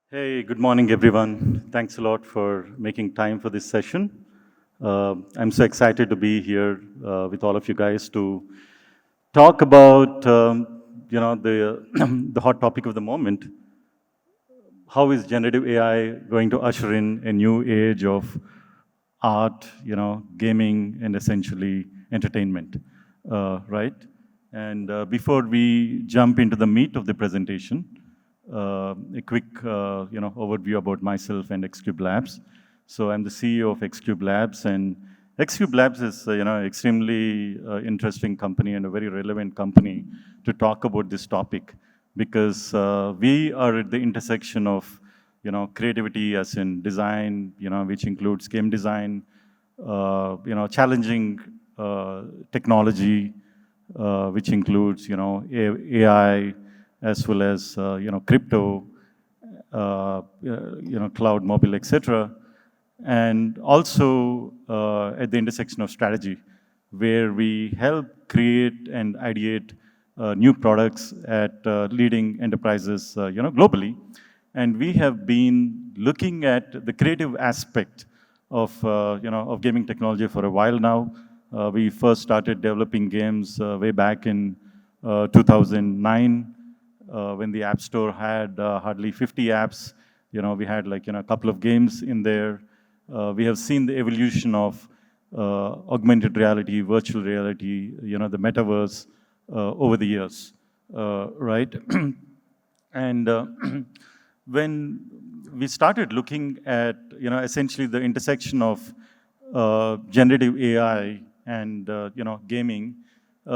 Hey, good morning, everyone. Thanks a lot for making time for this session. I'm so excited to be here with all of you guys to talk about, the the hot topic of the moment. How is generative AI going to usher in a new age of art, gaming, and essentially entertainment, right? And before we jump into the meat of the presentation, a quick, overview about myself and Xcube Labs. So I'm the CEO of Xcube Labs, and Xcube Labs is, extremely interesting company and a very relevant company to talk about this topic because we are at the intersection of, creativity as in design, which includes game design, challenging technology, which includes, AI, as well as crypto, cloud, mobile, etc. And also at the intersection of strategy, where we help create and ideate new products at leading enterprises, globally. And we have been looking at the creative aspect of, of gaming technology for a while now. We first started developing games way back in 2009 when the App Store had hardly 50 apps. We had a couple of games in there. We have seen the evolution of augmented reality, virtual reality, the metaverse over the years, right? And when we started looking at, essentially the intersection of generative AI and, gaming,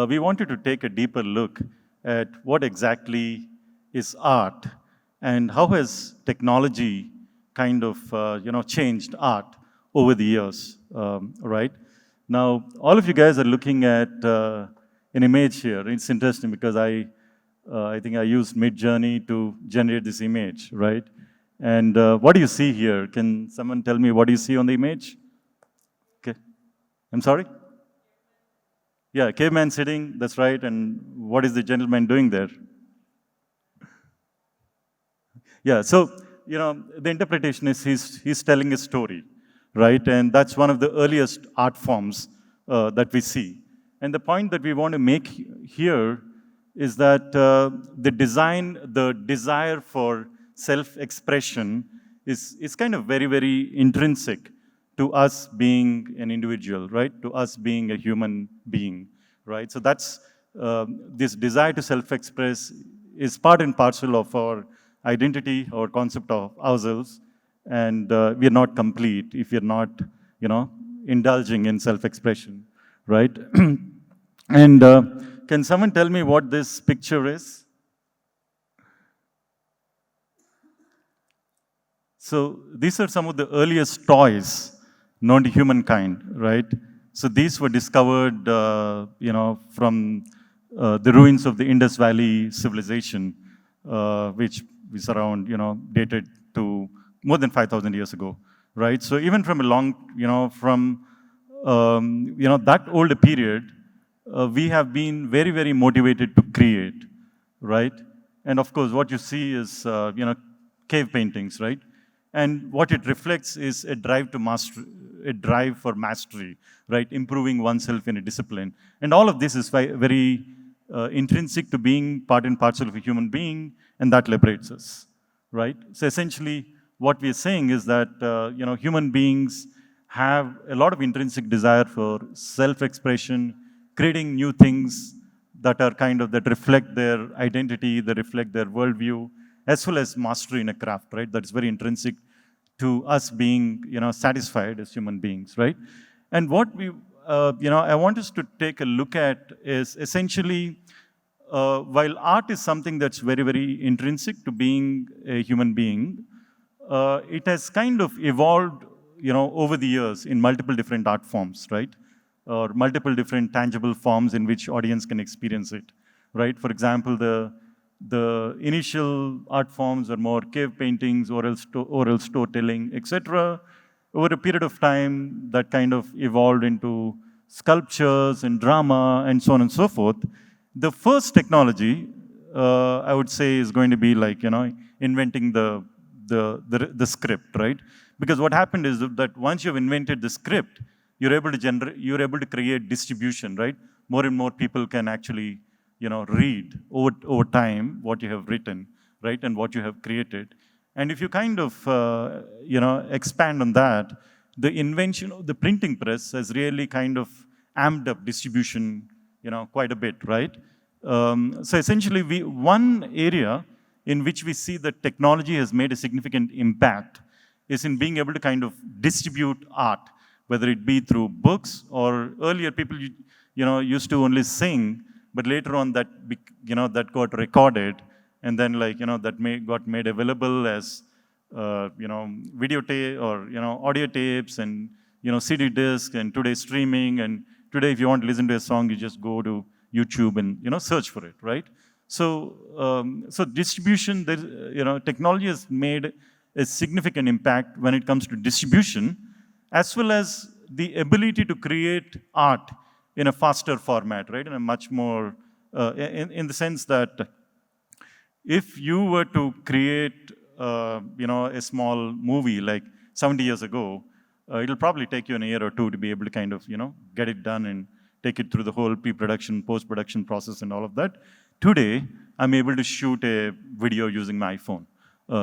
we wanted to take a deeper look at what exactly is art and how has technology kind of, changed art over the years, right? Now, all of you guys are looking at an image here. It's interesting because I think I used Midjourney to generate this image, right? And what do you see here? Can someone tell me what do you see on the image? Okay. I'm sorry? Yeah, caveman sitting, that's right. And what is the gentleman doing there? Yeah, so, the interpretation is he's telling a story, right? And that's one of the earliest art forms that we see. And the point that we want to make here is that the desire for self-expression is kind of very, very intrinsic to us being an individual, right? To us being a human being, right? So that's, this desire to self-express is part and parcel of our identity, our concept of ourselves, and we are not complete if we're not, indulging in self-expression, right? And can someone tell me what this picture is? So these are some of the earliest toys known to humankind, right? So these were discovered, from the ruins of the Indus Valley civilization, which is around, dated to more than 5,000 years ago, right? So even from a long, from, that older period, we have been very, very motivated to create, right? And of course, what you see is, cave paintings, right? And what it reflects is a drive to master, a drive for mastery, right? Improving oneself in a discipline. And all of this is very intrinsic to being part and parcel of a human being, and that liberates us, right? So essentially, what we are saying is that, human beings have a lot of intrinsic desire for self-expression, creating new things that are kind of, that reflect their identity, that reflect their worldview, as well as mastery in a craft, right? That's very intrinsic to us being, satisfied as human beings, right? And what we, I want us to take a look at is essentially, while art is something that's very, very intrinsic to being a human being, it has kind of evolved, over the years in multiple different art forms, right? Or multiple different tangible forms in which audience can experience it, right? For example, the initial art forms are more cave paintings, oral storytelling, etc. Over a period of time, that kind of evolved into sculptures and drama and so on and so forth. The first technology, I would say, is going to be like, inventing the the script, right? Because what happened is that once you've invented the script, you're able to create distribution, right? More and more people can actually, read over time what you have written, right, and what you have created. And if you kind of, expand on that, the invention of the printing press has really kind of amped up distribution, quite a bit, right? So essentially, one area in which we see that technology has made a significant impact is in being able to kind of distribute art, whether it be through books or earlier people, used to only sing, but later on that got recorded, and then got made available as videotape or audio tapes and CD disc, and today streaming, and today if you want to listen to a song, you just go to YouTube and search for it, right? So distribution, technology has made a significant impact when it comes to distribution, as well as the ability to create art in a faster format, right? In a much more, in the sense that if you were to create, a small movie like 70 years ago, it'll probably take you an year or two to be able to kind of, get it done and take it through the whole pre-production, post-production process and all of that. Today, I'm able to shoot a video using my iPhone,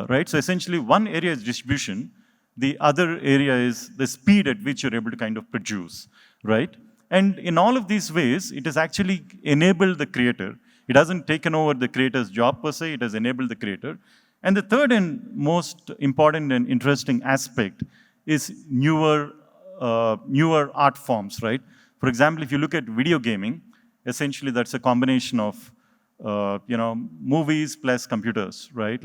right? So essentially, one area is distribution. The other area is the speed at which you're able to kind of produce, right? And in all of these ways, it has actually enabled the creator. It hasn't taken over the creator's job per se, it has enabled the creator. And the third and most important and interesting aspect is newer art forms, right? For example, if you look at video gaming, essentially that's a combination of movies plus computers, right?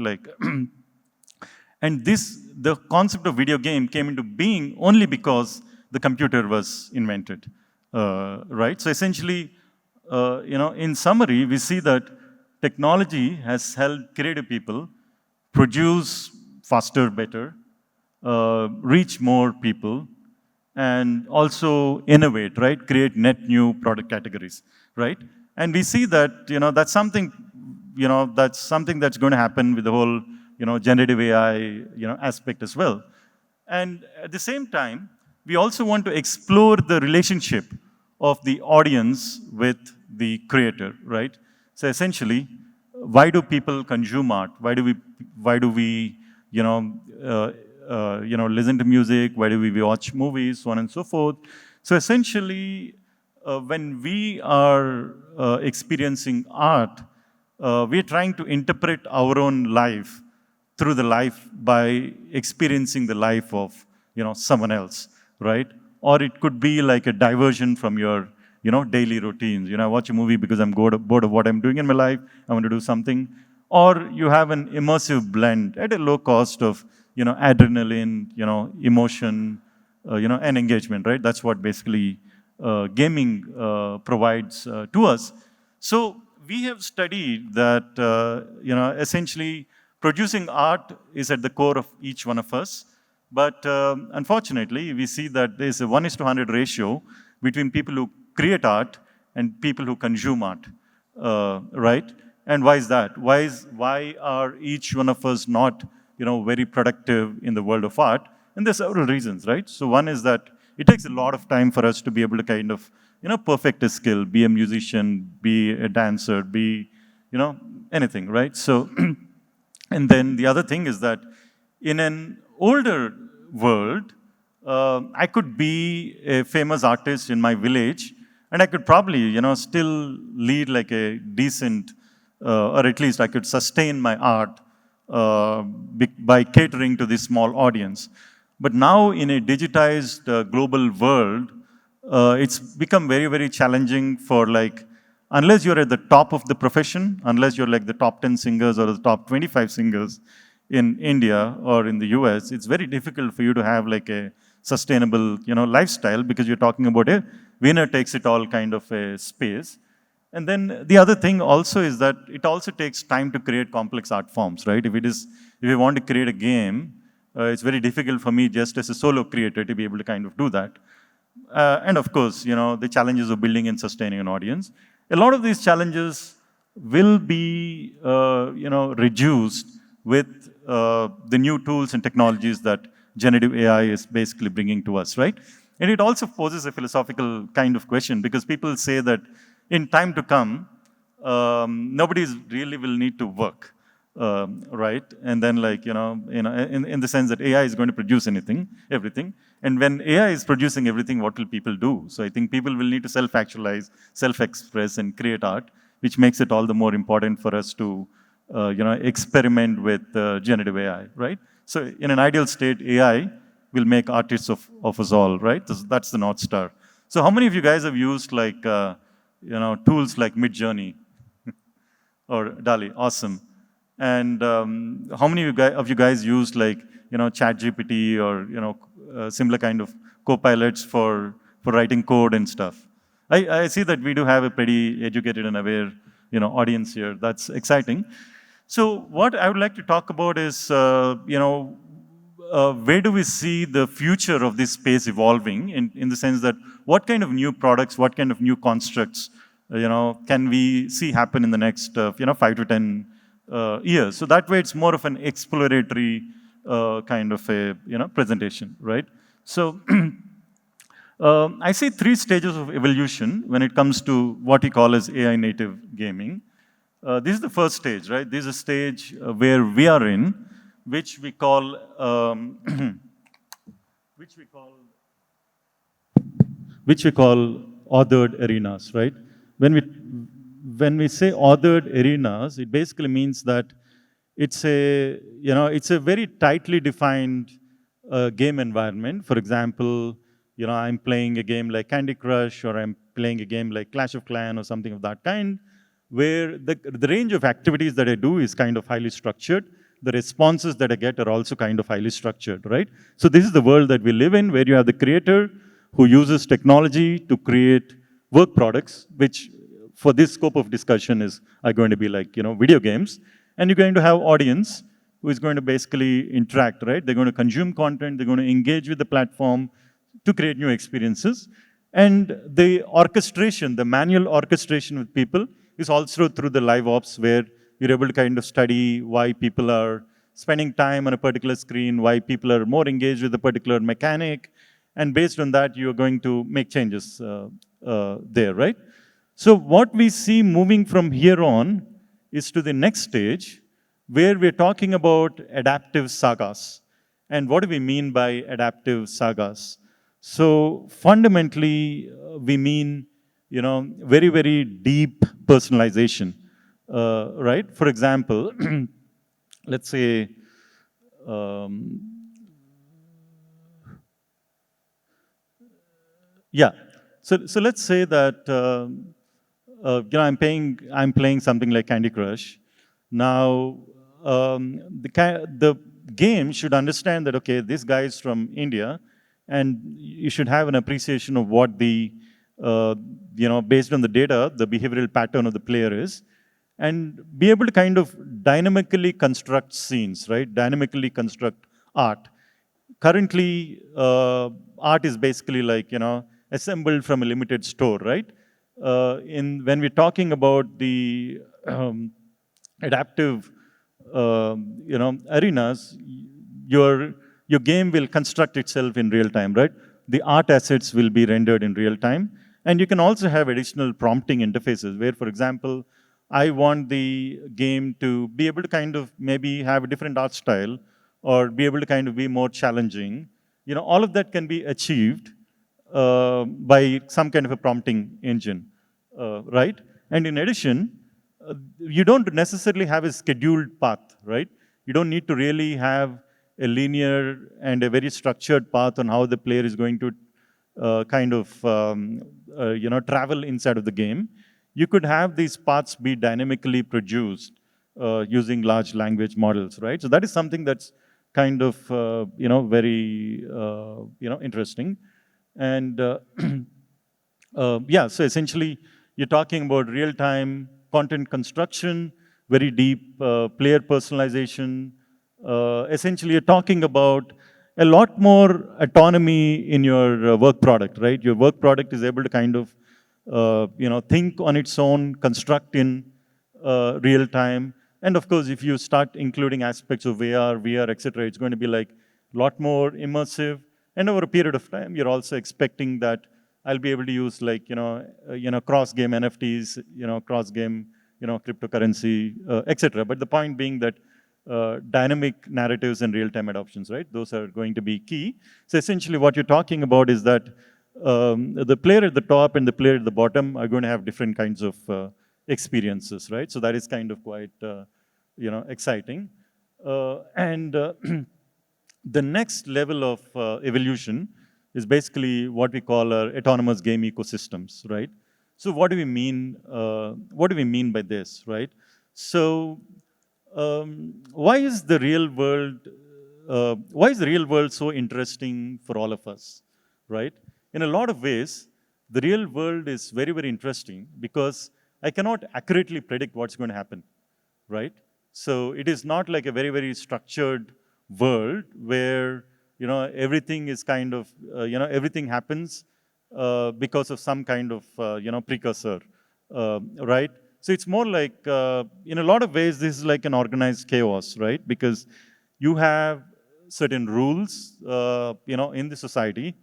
And the concept of video game came into being only because the computer was invented, right? So essentially, in summary, we see that technology has helped creative people produce faster, better, reach more people, and also innovate, right? Create net new product categories, right? And we see that, that's something that's going to happen with the whole, generative AI, aspect as well. And at the same time, we also want to explore the relationship of the audience with the creator, right? So essentially, why do people consume art? Why do we listen to music? Why do we watch movies? So on and so forth. So essentially, when we are experiencing art, we're trying to interpret our own life through the life by experiencing the life of someone else, right? Or it could be like a diversion from your daily routines. I watch a movie because I'm bored of what I'm doing in my life. I want to do something. Or you have an immersive blend at a low cost of adrenaline, emotion, and engagement, right? That's what basically gaming provides to us. So we have studied that essentially producing art is at the core of each one of us. But unfortunately, we see that there's a 1:100 ratio between people who create art and people who consume art, right? And why is that? Why are each one of us not, very productive in the world of art? And there's several reasons, right? So one is that it takes a lot of time for us to be able to kind of, perfect a skill, be a musician, be a dancer, be, anything, right? So, and then the other thing is that in an older world, I could be a famous artist in my village, and I could probably, still lead like a decent, or at least I could sustain my art by catering to this small audience. But now in a digitized global world, it's become very, very challenging for unless you're at the top of the profession, unless you're like the top 10 singers or the top 25 singers in India or in the US, it's very difficult for you to have like a sustainable, lifestyle, because you're talking about a winner takes it all kind of a space. And then the other thing also is that it also takes time to create complex art forms, right? If you want to create a game, it's very difficult for me just as a solo creator to be able to kind of do that. And of course, the challenges of building and sustaining an audience. A lot of these challenges will be, reduced with the new tools and technologies that generative AI is basically bringing to us, right? And it also poses a philosophical kind of question because people say that in time to come, nobody really will need to work, right? And then in the sense that AI is going to produce everything. And when AI is producing everything, what will people do? So I think people will need to self-actualize, self-express, and create art, which makes it all the more important for us to, experiment with generative AI, right? So in an ideal state, AI will make artists of us all, right? That's the North Star. So how many of you guys have used tools like Midjourney or DALI? Awesome. And how many of you guys used ChatGPT or similar kind of co-pilots for writing code and stuff? I see that we do have a pretty educated and aware audience here. That's exciting. So what I would like to talk about is where do we see the future of this space evolving in the sense that what kind of new products, what kind of new constructs can we see happen in the next 5 to 10 years. So that way it's more of an exploratory kind of a presentation, right? So I see 3 stages of evolution when it comes to what we call as AI native gaming. This is the first stage, right? This is a stage where we are in, which we call authored arenas, right? When we say authored arenas, it basically means that it's a very tightly defined game environment. For example, I'm playing a game like Candy Crush, or I'm playing a game like Clash of Clans or something of that kind, where the range of activities that I do is kind of highly structured. The responses that I get are also kind of highly structured, right? So this is the world that we live in, where you have the creator who uses technology to create work products, which for this scope of discussion are going to be like, video games. And you're going to have audience who is going to basically interact, right? They're going to consume content, they're going to engage with the platform to create new experiences. And the orchestration, the manual orchestration with people is also through the live ops, where you're able to kind of study why people are spending time on a particular screen, why people are more engaged with a particular mechanic. And based on that, you're going to make changes there, right? So what we see moving from here on is to the next stage, where we're talking about adaptive sagas. And what do we mean by adaptive sagas? So fundamentally, we mean, very, very deep personalization, right? For example, let's say, yeah. So let's say that I'm playing something like Candy Crush. Now, the game should understand that, okay, this guy is from India, and you should have an appreciation of what the, based on the data, the behavioral pattern of the player is, and be able to kind of dynamically construct scenes, right? Dynamically construct art. Currently, art is basically like, assembled from a limited store, right? When we're talking about the adaptive, arenas, your game will construct itself in real time, right? The art assets will be rendered in real time. And you can also have additional prompting interfaces where, for example, I want the game to be able to kind of maybe have a different art style, or be able to kind of be more challenging. All of that can be achieved by some kind of a prompting engine, right? And in addition, you don't necessarily have a scheduled path, right? You don't need to really have a linear and a very structured path on how the player is going to travel inside of the game. You could have these paths be dynamically produced using large language models, right? So that is something that's kind of, very, interesting. And yeah, so essentially, you're talking about real-time content construction, very deep player personalization. Essentially, you're talking about a lot more autonomy in your work product, right? Your work product is able to kind of, think on its own, construct in real time. And of course, if you start including aspects of AR, VR, etc., it's going to be like a lot more immersive. And over a period of time, you're also expecting that I'll be able to use like, cross-game NFTs, cross-game, cryptocurrency, etc. But the point being that dynamic narratives and real-time adoptions, right? Those are going to be key. So essentially what you're talking about is that the player at the top and the player at the bottom are going to have different kinds of experiences, right? So that is kind of quite, exciting. And the next level of evolution is basically what we call our autonomous game ecosystems, right? So what do we mean? What do we mean by this, right? So why is the real world? Why is the real world so interesting for all of us, right? In a lot of ways, the real world is very, very interesting because I cannot accurately predict what's going to happen, right? So it is not like a very, very structured world where everything is kind of everything happens because of some kind of precursor, right? So it's more like in a lot of ways this is like an organized chaos, right? Because you have certain rules in the society,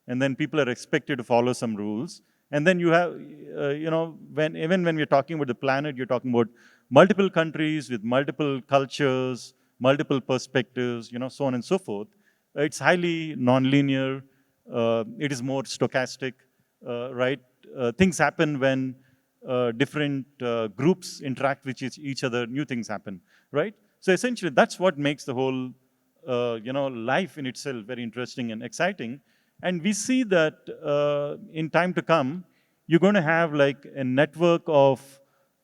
and then people are expected to follow some rules. And then you have, even when we're talking about the planet, you're talking about multiple countries with multiple cultures, multiple perspectives, so on and so forth. It's highly nonlinear. It is more stochastic, right? Things happen when different groups interact with each other, new things happen, right? So essentially, that's what makes the whole, life in itself very interesting and exciting. And we see that in time to come, you're going to have like a network of,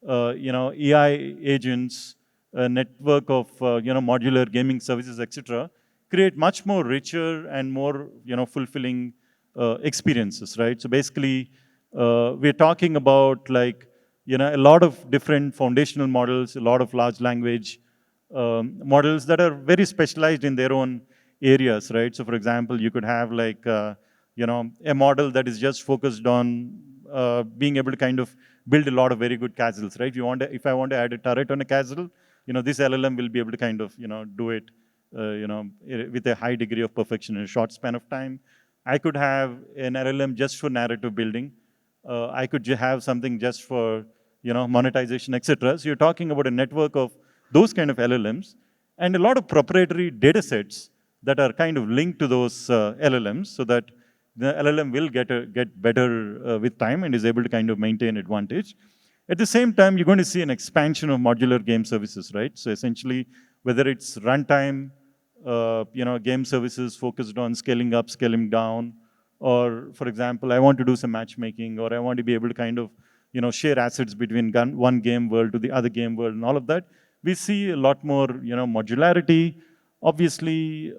AI agents, a network of, modular gaming services, etc., create much more richer and more, fulfilling experiences, right? So basically, we're talking about like, a lot of different foundational models, a lot of large language models that are very specialized in their own areas, right? So for example, you could have like, a model that is just focused on being able to kind of build a lot of very good castles, right? If I want to add a turret on a castle, this LLM will be able to kind of, do it, with a high degree of perfection in a short span of time. I could have an LLM just for narrative building. I could have something just for, monetization, etc. So you're talking about a network of those kind of LLMs and a lot of proprietary data sets that are kind of linked to those LLMs so that the LLM will get better with time and is able to kind of maintain advantage. At the same time, you're going to see an expansion of modular game services, right? So essentially, whether it's runtime, game services focused on scaling up, scaling down, or for example, I want to do some matchmaking, or I want to be able to kind of, share assets between one game world to the other game world and all of that. We see a lot more, modularity. Obviously,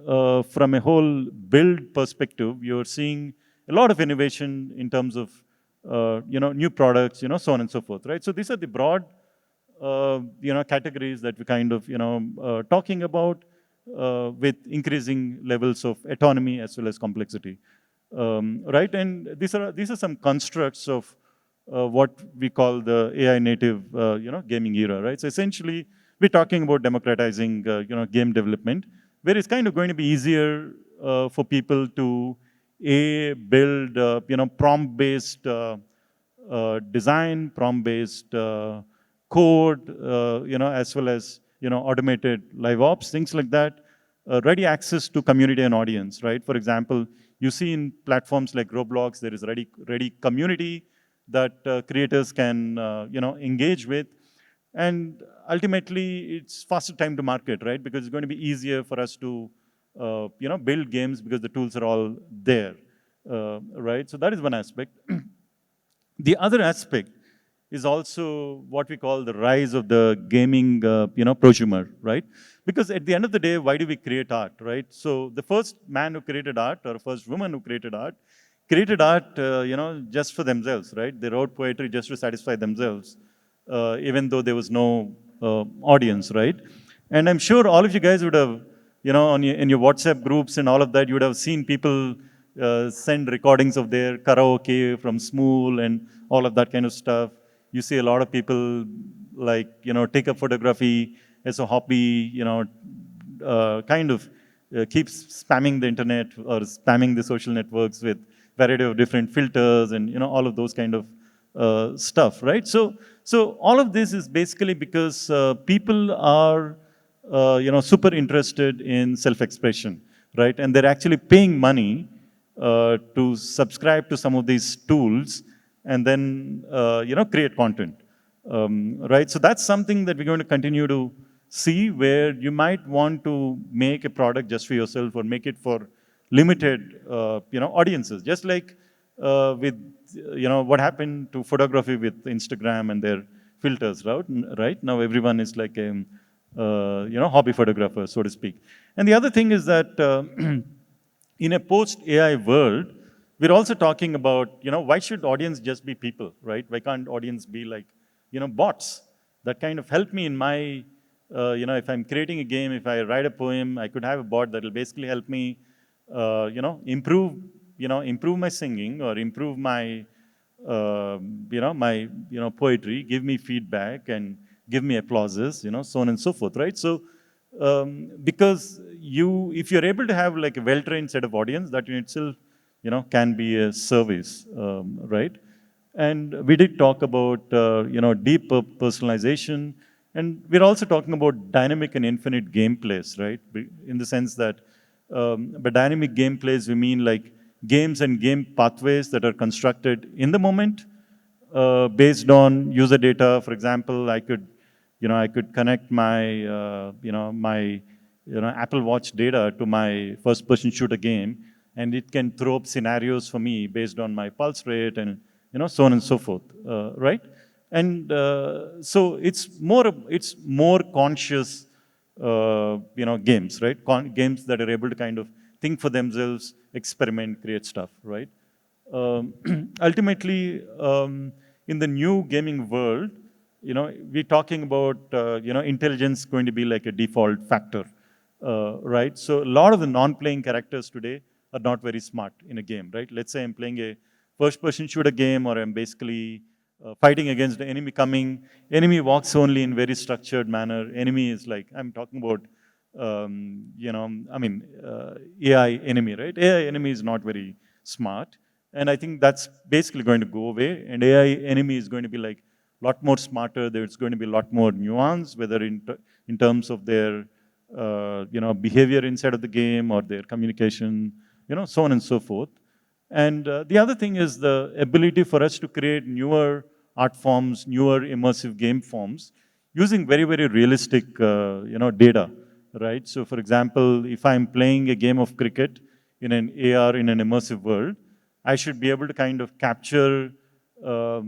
from a whole build perspective, you're seeing a lot of innovation in terms of, new products, so on and so forth, right? So these are the broad, categories that we kind of, talking about with increasing levels of autonomy as well as complexity, right? And these are some constructs of what we call the AI native, gaming era, right? So essentially, we're talking about democratizing, game development, where it's kind of going to be easier for people to build, prompt-based design, prompt-based code, as well as, automated live ops, things like that. Ready access to community and audience, right? For example, you see in platforms like Roblox, there is ready community that creators can, engage with. And ultimately, it's faster time to market, right? Because it's going to be easier for us to, build games because the tools are all there, right? So that is one aspect. The other aspect is also what we call the rise of the gaming, prosumer, right? Because at the end of the day, why do we create art, right? So the first man who created art or first woman who created art, just for themselves, right? They wrote poetry just to satisfy themselves, even though there was no audience, right? And I'm sure all of you guys would have, in your WhatsApp groups and all of that, you would have seen people send recordings of their karaoke from Smool and all of that kind of stuff. You see a lot of people like, take a photography as a hobby, kind of keeps spamming the internet or spamming the social networks with variety of different filters and all of those kind of stuff, right? So all of this is basically because people are super interested in self-expression, right? And they're actually paying money to subscribe to some of these tools and then create content, right? So that's something that we're going to continue to see, where you might want to make a product just for yourself or make it for limited audiences, just like with what happened to photography with Instagram and their filters, right? Now everyone is like a hobby photographer, so to speak. And the other thing is that in a post-AI world, we're also talking about, why should audience just be people, right? Why can't audience be like, bots that kind of help me in my, if I'm creating a game, if I write a poem, I could have a bot that will basically help me, improve my singing or improve my, poetry, give me feedback and give me applauses, so on and so forth, right? So, because if you're able to have like a well-trained set of audience, that in itself, can be a service, right? And we did talk about, deep personalization, and we're also talking about dynamic and infinite gameplays, right? In the sense that, by dynamic gameplays, we mean like games and game pathways that are constructed in the moment, based on user data. For example, I could connect my, Apple Watch data to my first-person shooter game, and it can throw up scenarios for me based on my pulse rate and, so on and so forth, right? And so it's more conscious, games, right? Games that are able to kind of think for themselves, experiment, create stuff, right? Ultimately, in the new gaming world, we're talking about, intelligence going to be like a default factor, right? So a lot of the non-playing characters today are not very smart in a game, right? Let's say I'm playing a first-person shooter game, or I'm basically fighting against the enemy coming. Enemy walks only in very structured manner. Enemy is like, I'm talking about, AI enemy, right? AI enemy is not very smart. And I think that's basically going to go away. And AI enemy is going to be like a lot more smarter. There's going to be a lot more nuance, whether in terms of their, behavior inside of the game or their communication, so on and so forth. And the other thing is the ability for us to create newer art forms, newer immersive game forms, using very, very realistic, data, right? So for example, if I'm playing a game of cricket in an AR, in an immersive world, I should be able to kind of capture, a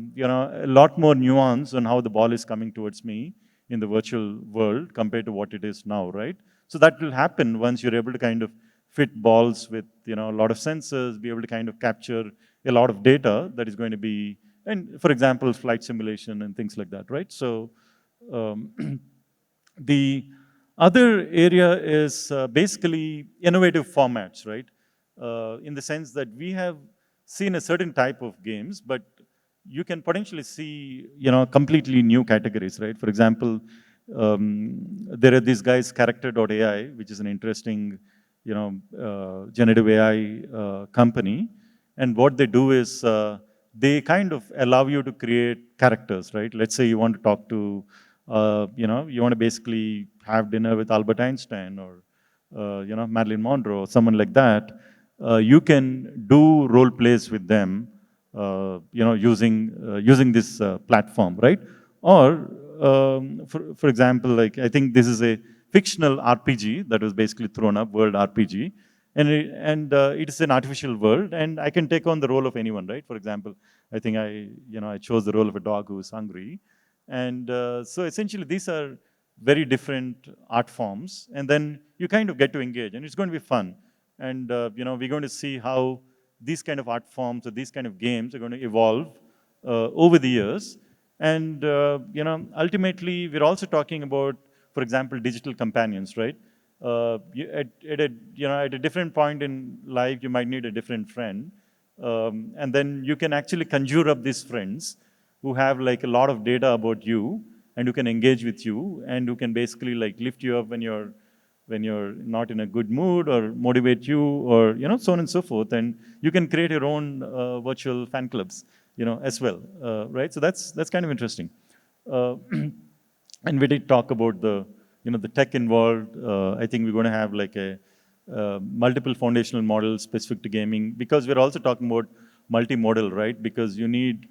lot more nuance on how the ball is coming towards me in the virtual world compared to what it is now, right? So that will happen once you're able to kind of fit balls with, a lot of sensors, be able to kind of capture a lot of data that is going to be, and for example, flight simulation and things like that, right? So the other area is basically innovative formats, right? In the sense that we have seen a certain type of games, but you can potentially see, completely new categories, right? For example, there are these guys, character.ai, which is an interesting, generative AI company. And what they do is they kind of allow you to create characters, right? Let's say you want to talk to, you want to basically have dinner with Albert Einstein or, Marilyn Monroe, someone like that. You can do role plays with them, using this platform, right? Or, for example, like I think this is a fictional RPG that was basically thrown up, world RPG, and it is an artificial world, and I can take on the role of anyone, right? For example, I think I chose the role of a dog who is hungry, and so essentially these are very different art forms, and then you kind of get to engage, and it's going to be fun, and we're going to see how these kind of art forms or these kind of games are going to evolve over the years. And ultimately, we're also talking about, for example, digital companions, right? At a different point in life, you might need a different friend. And then you can actually conjure up these friends who have like a lot of data about you. and who can engage with you, and who can basically like lift you up when you're not in a good mood, or motivate you, or so on and so forth. And you can create your own virtual fan clubs, as well, right? So that's kind of interesting. Uh, and we did talk about the tech involved. I think we're going to have like a multiple foundational models specific to gaming, because we're also talking about multimodal, right? Because you need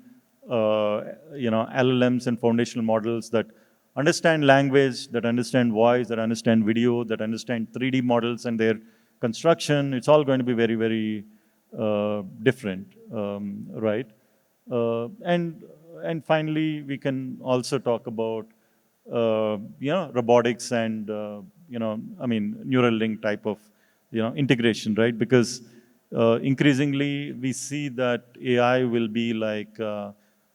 LLMs and foundational models that understand language, that understand voice, that understand video, that understand 3D models and their construction. It's all going to be very, very different, right? And finally, we can also talk about robotics and neural link type of integration, right? Because increasingly we see that AI will be like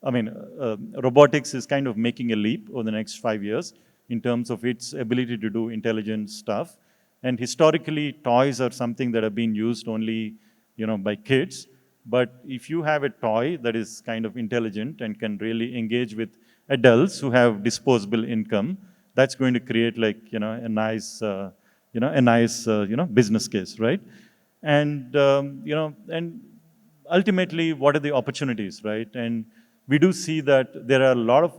robotics is kind of making a leap over the next 5 years in terms of its ability to do intelligent stuff. And historically, toys are something that have been used only by kids. But if you have a toy that is kind of intelligent and can really engage with adults who have disposable income, that's going to create like a nice business case, right? And ultimately, what are the opportunities, right? And we do see that there are a lot of,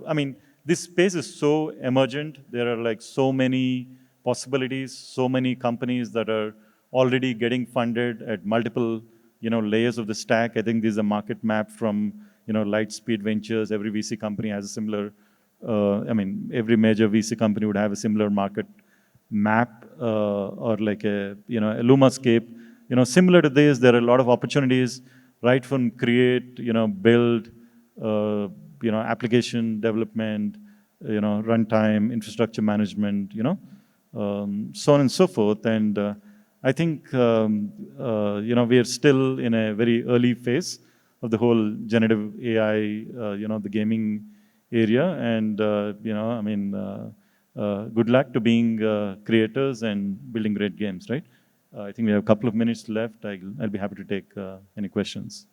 this space is so emergent. There are like so many possibilities, so many companies that are already getting funded at multiple, layers of the stack. I think this is a market map from, Lightspeed Ventures. Every VC company has a similar, every major VC company would have a similar market map, or like a Lumascape. Similar to this, there are a lot of opportunities, right from create, build, application development, runtime, infrastructure management, so on and so forth. And I think we are still in a very early phase of the whole generative AI, the gaming area. And good luck to being creators and building great games, right? I think we have a couple of minutes left. I'll be happy to take any questions.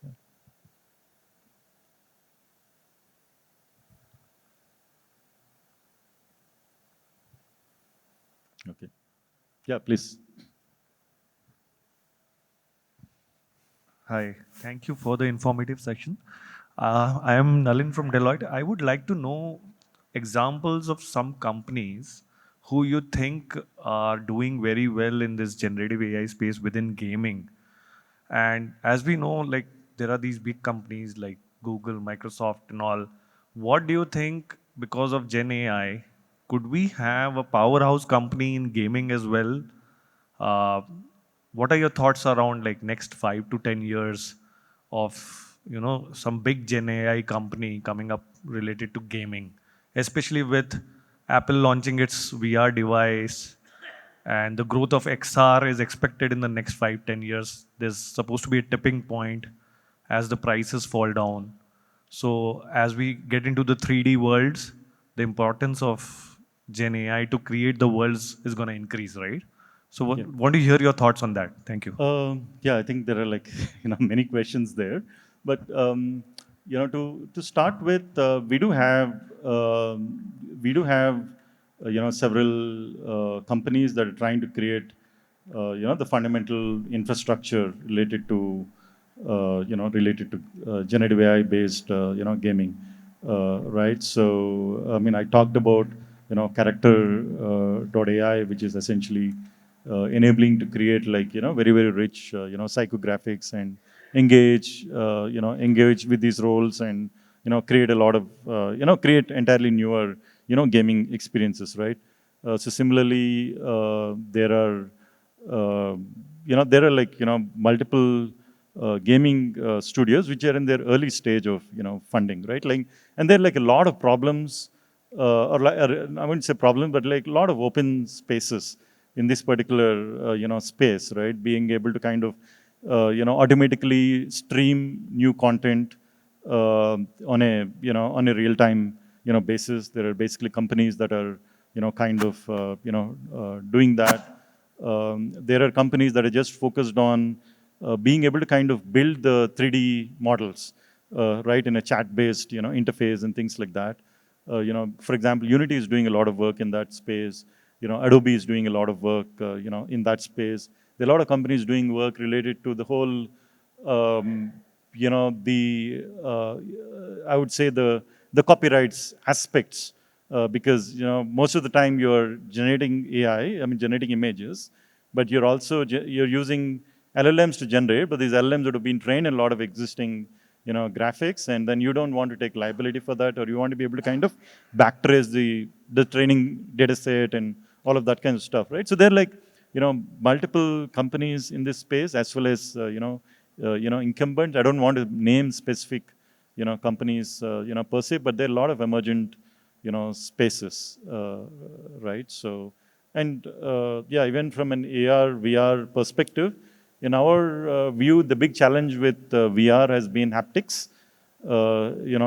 Okay. Yeah, please. Hi, thank you for the informative section. I am Nalin from Deloitte. I would like to know examples of some companies who you think are doing very well in this generative AI space within gaming. And as we know, like there are these big companies like Google, Microsoft, and all. What do you think, because of Gen AI, could we have a powerhouse company in gaming as well? Uh, what are your thoughts around like next 5 to 10 years of some big Gen AI company coming up related to gaming, especially with Apple launching its VR device and the growth of XR is expected in the next 5 to 10 years. There's supposed to be a tipping point as the prices fall down. So as we get into the 3D worlds, the importance of Gen AI to create the worlds is going to increase, right? So Yeah. want to hear your thoughts on that. Thank you. Yeah, I think there are like many questions there, but to start with, we do have several companies that are trying to create the fundamental infrastructure related to generative AI based gaming, right? So I talked about character.ai, which is essentially enabling to create like very, very rich psychographics and engage with these roles, and create a lot of create entirely newer gaming experiences, right? So similarly, uh, there are like multiple gaming studios which are in their early stage of funding, right? Like, and there are like a lot of problems, or I wouldn't say problem, but like a lot of open spaces in this particular space, right? Being able to kind of automatically stream new content on a real time basis. There are basically companies that are kind of doing that. There are companies that are just focused on being able to kind of build the 3D models, right, in a chat-based interface and things like that. For example, Unity is doing a lot of work in that space. Adobe is doing a lot of work, in that space. There are a lot of companies doing work related to the whole, um, I would say the copyrights aspects, because most of the time you're generating AI, generating images, but you're also you're using LLMs to generate, but these LLMs that have been trained in a lot of existing graphics, and then you don't want to take liability for that, or you want to be able to kind of backtrace the training data set and all of that kind of stuff, right? So there are like multiple companies in this space, as well as incumbents. I don't want to name specific companies per se, but there are a lot of emergent spaces, right? So, and yeah, even from an AR VR perspective, in our view, the big challenge with VR has been haptics.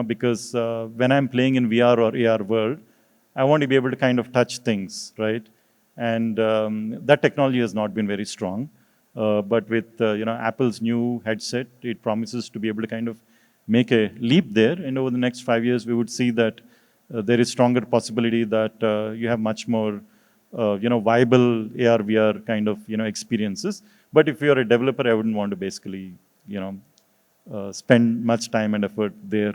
Because when I'm playing in VR or AR world, I want to be able to kind of touch things, right? And that technology has not been very strong. But with Apple's new headset, it promises to be able to kind of make a leap there. And over the next 5 years, we would see that there is stronger possibility that you have much more viable AR VR kind of experiences. But if you're a developer, I wouldn't want to basically spend much time and effort there.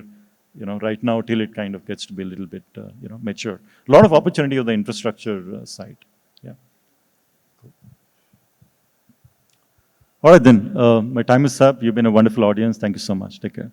Right now till it kind of gets to be a little bit mature. A lot of opportunity on the infrastructure side. Yeah. All right then. My time is up. You've been a wonderful audience. Thank you so much. Take care.